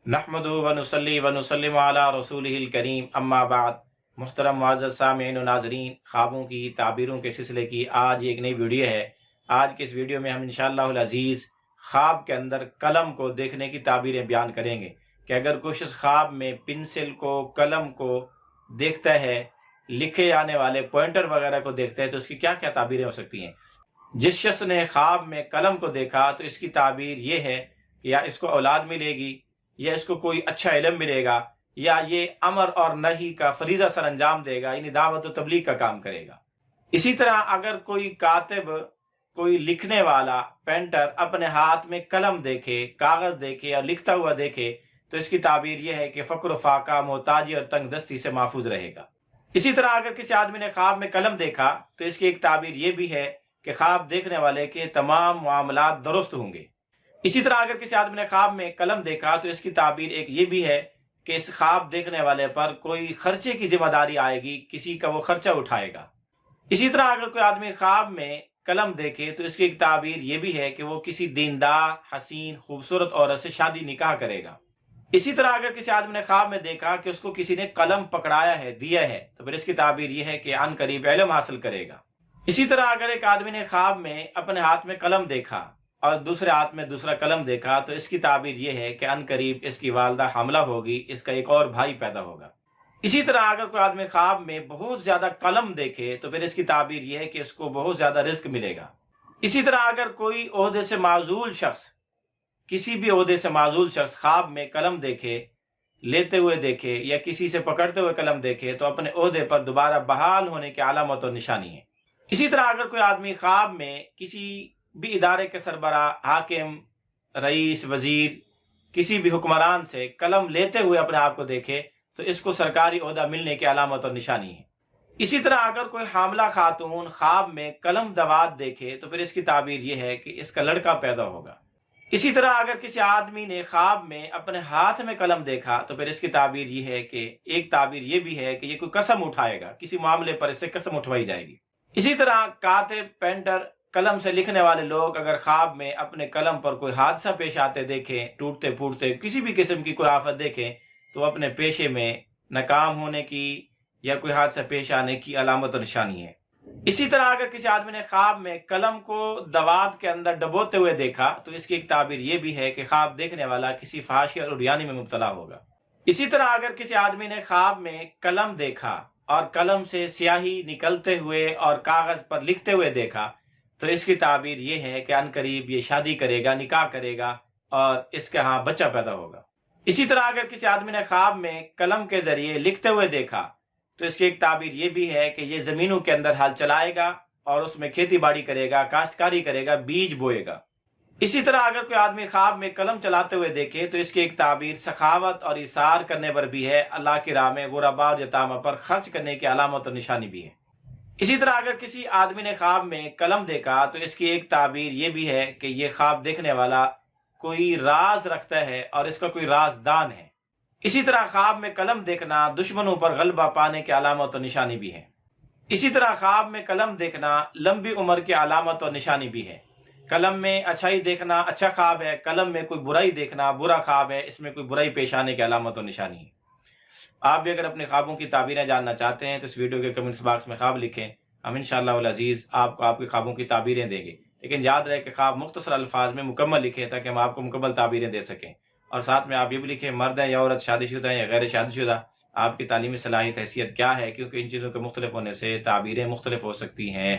नहमदु व नुसल्ली व नुसल्लिमु अला रसूलिहिल करीम अम्मा बाद। मुहतरम मुअज़्ज़ज़ सामिईन व नाज़रीन, ख्वाबों की ताबीरों के सिलसिले की आज एक नई वीडियो है। आज के इस वीडियो में हम इंशाअल्लाहुल अज़ीज़ ख्वाब के अंदर कलम को देखने की ताबीरें बयान करेंगे कि अगर कोई शख्स ख्वाब में पेंसिल को, कलम को देखता है, लिखे जाने वाले पॉइंटर वगैरह को देखता है, तो उसकी क्या क्या ताबीरें हो सकती हैं। जिस शख्स ने ख्वाब में कलम को देखा तो इसकी ताबीर ये है कि या इसको औलाद मिलेगी, या इसको कोई अच्छा इल्म मिलेगा, या ये अमर और नही का फरीज़ा सर अंजाम देगा, यानी दावत व तबलीग का काम करेगा। इसी तरह अगर कोई कातिब, कोई लिखने वाला, पेंटर अपने हाथ में कलम देखे, कागज देखे और लिखता हुआ देखे, तो इसकी ताबीर यह है कि फ़क्र फाका, मोहताजी और तंग दस्ती से महफूज रहेगा। इसी तरह अगर किसी आदमी ने ख्वाब में कलम देखा तो इसकी एक ताबीर यह भी है कि ख्वाब देखने वाले के तमाम मामलात दुरुस्त होंगे। इसी तरह अगर किसी आदमी ने ख्वाब में कलम देखा तो इसकी ताबीर एक ये भी है कि इस ख्वाब देखने वाले पर कोई खर्चे की जिम्मेदारी आएगी, किसी का वो खर्चा उठाएगा। इसी तरह अगर कोई आदमी ख्वाब में कलम देखे तो इसकी एक ताबीर ये भी है कि वो किसी दीनदार, हसीन, खूबसूरत औरत से शादी निकाह करेगा। इसी तरह अगर किसी आदमी ने ख्वाब में देखा कि उसको किसी ने कलम पकड़ाया है, दिया है, तो फिर इसकी ताबीर यह है कि अन करीब इल्म हासिल करेगा। इसी तरह अगर एक आदमी ने ख्वाब में अपने हाथ में कलम देखा और दूसरे हाथ में दूसरा कलम देखा तो इसकी ताबीर यह है कि अन करीब इसकी वालदा हमला होगी, इसका एक और भाई पैदा होगा। इसी तरह अगर कोई आदमी ख्वाब में बहुत ज्यादा कलम देखे तो फिर इसकी ताबीर यह है कि इसको बहुत ज्यादा रिस्क मिलेगा। इसी तरह अगर कोई ओहदे से माजूल शख्स, किसी भी ओहदे से माजूल शख्स ख्वाब में कलम देखे, लेते हुए देखे, या किसी से पकड़ते हुए कलम देखे, तो अपने ओहदे पर दोबारा बहाल होने की अलामत और निशानी है। इसी तरह अगर कोई आदमी ख्वाब में किसी भी इदारे के सरबरा, हाकिम, रईस, वजीर, किसी भी हुक्मरान से कलम लेते हुए अपने आप को देखे तो इसको सरकारी ओहदा मिलने की अलामत और निशानी है। इसी तरह अगर कोई हामला खातून ख्वाब में कलम दवात देखे तो फिर इसकी ताबीर यह है कि इसका लड़का पैदा होगा। इसी तरह अगर किसी आदमी ने ख्वाब में अपने हाथ में कलम देखा तो फिर इसकी ताबीर यह है कि एक ताबीर यह भी है कि ये कोई कसम उठाएगा, किसी मामले पर इससे कसम उठवाई जाएगी। इसी तरह कातिब, पेंटर, कलम से लिखने वाले लोग अगर ख्वाब में अपने कलम पर कोई हादसा पेश आते देखें, टूटते फूटते किसी भी किस्म की कोई आफत देखें, तो अपने पेशे में नाकाम होने की या कोई हादसा पेश आने की अलामत और निशानी है। इसी तरह अगर किसी आदमी ने ख्वाब में कलम को दवात के अंदर डबोते हुए देखा तो इसकी एक ताबीर यह भी है कि ख्वाब देखने वाला किसी फाहिश और उरियानी में मुब्तला होगा। इसी तरह अगर किसी आदमी ने ख्वाब में कलम देखा और कलम से स्याही निकलते हुए और कागज पर लिखते हुए देखा तो इसकी ताबीर यह है कि अनकरीब ये शादी करेगा, निकाह करेगा और इसके यहाँ बच्चा पैदा होगा। इसी तरह अगर किसी आदमी ने ख्वाब में कलम के जरिए लिखते हुए देखा तो इसकी एक ताबीर यह भी है कि ये जमीनों के अंदर हल चलाएगा और उसमें खेती बाड़ी करेगा, काश्तकारी करेगा, बीज बोएगा। इसी तरह अगर कोई आदमी ख्वाब में कलम चलाते हुए देखे तो इसकी एक ताबीर सखावत और इसार करने पर भी है, अल्लाह की राह में गुरबा और यतामा पर खर्च करने की अलामत और निशानी भी है। इसी तरह अगर किसी आदमी ने ख्वाब में कलम देखा तो इसकी एक ताबीर यह भी है कि यह ख्वाब देखने वाला कोई राज रखता है और इसका कोई राजदान है। इसी तरह ख्वाब में कलम देखना दुश्मनों पर गलबा पाने की अलामत और निशानी भी है। इसी तरह ख्वाब में कलम देखना लंबी उम्र की अलामत और निशानी भी है। कलम में अच्छाई देखना अच्छा ख्वाब है, कलम में कोई बुराई देखना बुरा ख्वाब है, इसमें कोई बुराई पेश आने की अलामत और निशानी है। आप भी अगर अपने ख्वाबों की ताबीरें जानना चाहते हैं तो इस वीडियो के कमेंट्स बॉक्स में ख्वाब लिखें, हम इंशाअल्लाह अज़ीज़ आपको आपके ख्वाबों की ताबीरें देंगे। लेकिन याद रहे कि ख्वाब मुख्तसर अल्फाज में मुकम्मल लिखें ताकि हम आपको मुकम्मल ताबीरें दे सकें। और साथ में आप ये भी लिखें मर्द है या औरत, शादीशुदा है या गैर शादीशुदा, आपकी तालीमी सलाहियत हैसियत क्या है, क्योंकि इन चीज़ों के मुख्तलिफ होने से ताबीरें मुख्तलिफ हो सकती हैं।